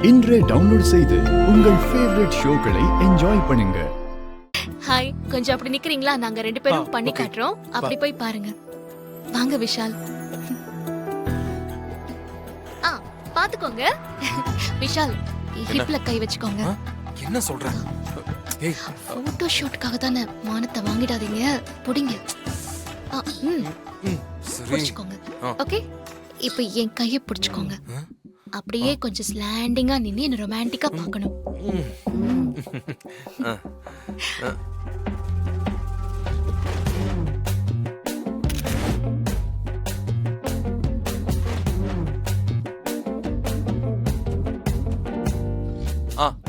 இன்றே டவுன்லோட் செய்து உங்கள் ஃபேவரட் ஷோக்களை என்ஜாய் பண்ணுங்க. ஹாய், கொஞ்சம் அப்படி நிக்கிறீங்களா? நாங்க ரெண்டு பேரும் பண்ணி okay. காட்டுறோம். அப்படி போய் பாருங்க. வாங்க விஷால். பாத்துக்கோங்க. விஷால், ஹிப்ல கை வச்சுக்கோங்க. என்ன சொல்ற? ஏய், போட்டோ ஷூட்காக தானே, மானத்தை வாங்கிடாதீங்க. புடிங்க. சரி. புடிச்சுக்கோங்க. ஓகே, இப்போ என் கையை புடிச்சுக்கோங்க. அப்படியே கொஞ்சம் ஸ்லாண்டிங்கா நின்னு என்ன ரொமான்டிக்கா பார்க்கணும்.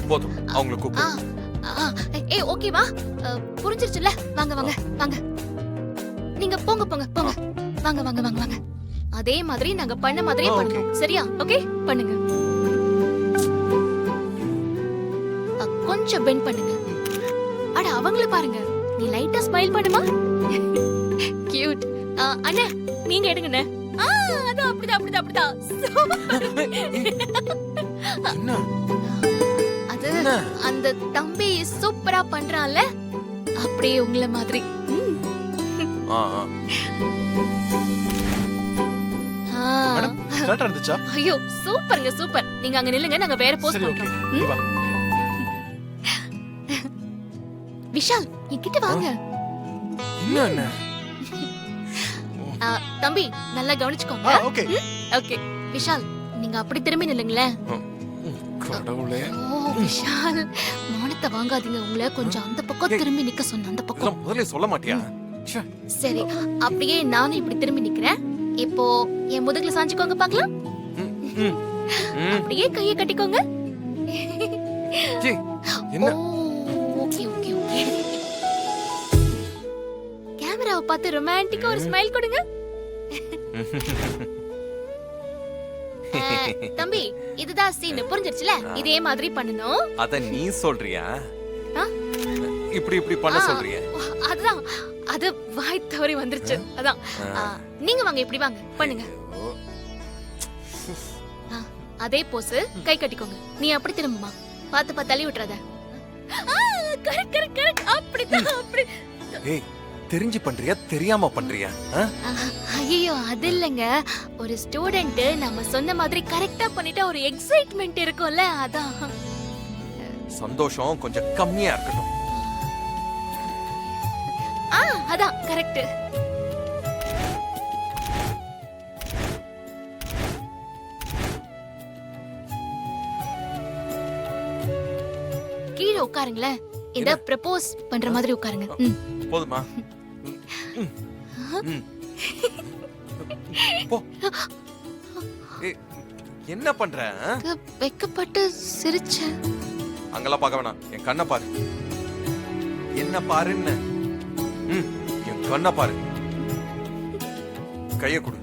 போதும். அவங்கள கூப்பிடு. ஏய், ஓகேவா? புரிஞ்சிருச்சுல? வாங்க வாங்க வாங்க. நீங்க போங்க போங்க போங்க. வாங்க வாங்க வாங்க வாங்க. அதே மாதிரி நாங்க பண்ண மாதிரியே பண்ணணும். சரியா? ஓகே, பண்ணுங்க. கொஞ்சம் பெண்ட் பண்ணுங்க. அட, அவங்கள பாருங்க. நீ லைட்டா ஸ்மைல் பண்ணுமா? கியூட். அண்ணே, நீங்க எடுங்கண்ணே. அதான் அப்படிதான் அப்படிதான் அப்படிதான். என்ன? அது அந்த தம்பி சூப்பரா பண்றான்ல, அப்படியே உங்கள மாதிரி. மேடம், கரெக்ட்டா இருந்துச்சா? ஐயோ, சூப்பர்ங்க சூப்பர். நீங்க அங்க நில்லுங்க, நாங்க வேற போஸ் சரி, ஓகே. பண்றோம். வா. விஷால், இங்கிட்ட வாங்க. என்ன? தம்பி, நல்லா கவனிச்சுக்கோங்க. ஓகே. ஓகே. விஷால், நீங்க அப்படி திரும்பி நில்லுங்களே. கடவுளே. ஓ விஷால், மானத்தை வாங்காதீங்க. உங்களை கொஞ்சம் அந்த பக்கம் திரும்பி நிக்க சொன்ன. அந்த பக்கம். முதல்ல சொல்ல மாட்டியா? சரி, அப்படியே நானும் இப்படி திரும்பி நிக்கிறேன். இப்போ என் முதுகுல சாஞ்சுக்கோங்க பார்க்கலாம். அப்படியே கையை கட்டிக்கோங்க. என்ன? Okay okay okay. கேமராவை பார்த்து ரொமான்டிக்கா ஒரு ஸ்மைல் கொடுங்க. தம்பி, இதுதான் சீன். புரிஞ்சிருச்சுல? இதே மாதிரி பண்ணனும். அத நீ சொல்றியா? இப்படி இப்படி பண்ண சொல்றியா? அதுதான், அது வாய் தவறி வந்துருச்சு. அதான். நீங்க வாங்க, இப்படி வாங்க, பண்ணுங்க. அதே போஸ், கை கட்டிக்கோங்க. நீ அப்படி திரும்புமா, பார்த்து தள்ளி விட்டுறத. Correct correct correct. அப்படிதான் அப்படி. ஏய், தெரிஞ்சு பண்றியா தெரியாம பண்றியா? ஐயோ, அது இல்லங்க. ஒரு ஸ்டூடெண்ட் நம்ம சொன்ன மாதிரி கரெக்டா பண்ணிட்டா ஒரு எக்ஸைட்மென்ட் இருக்கும்ல, அதான். சந்தோஷம் கொஞ்சம் கம்மியா இருக்கட்டும். அதான் கரெக்ட். கீழே உட்காருங்களேன். இத ப்ரப்போஸ் பண்ற மாதிரி உட்காருங்க. போதுமா? போ. என்ன பண்ற? வெக்கப்பட்டு சிரிச்சேன். அங்கெல்லாம் பார்க்க வேணாம், என் கண்ணை பாரு. என்ன பாருன்னு? என் கண்ணை பாரு. கைய கொடு.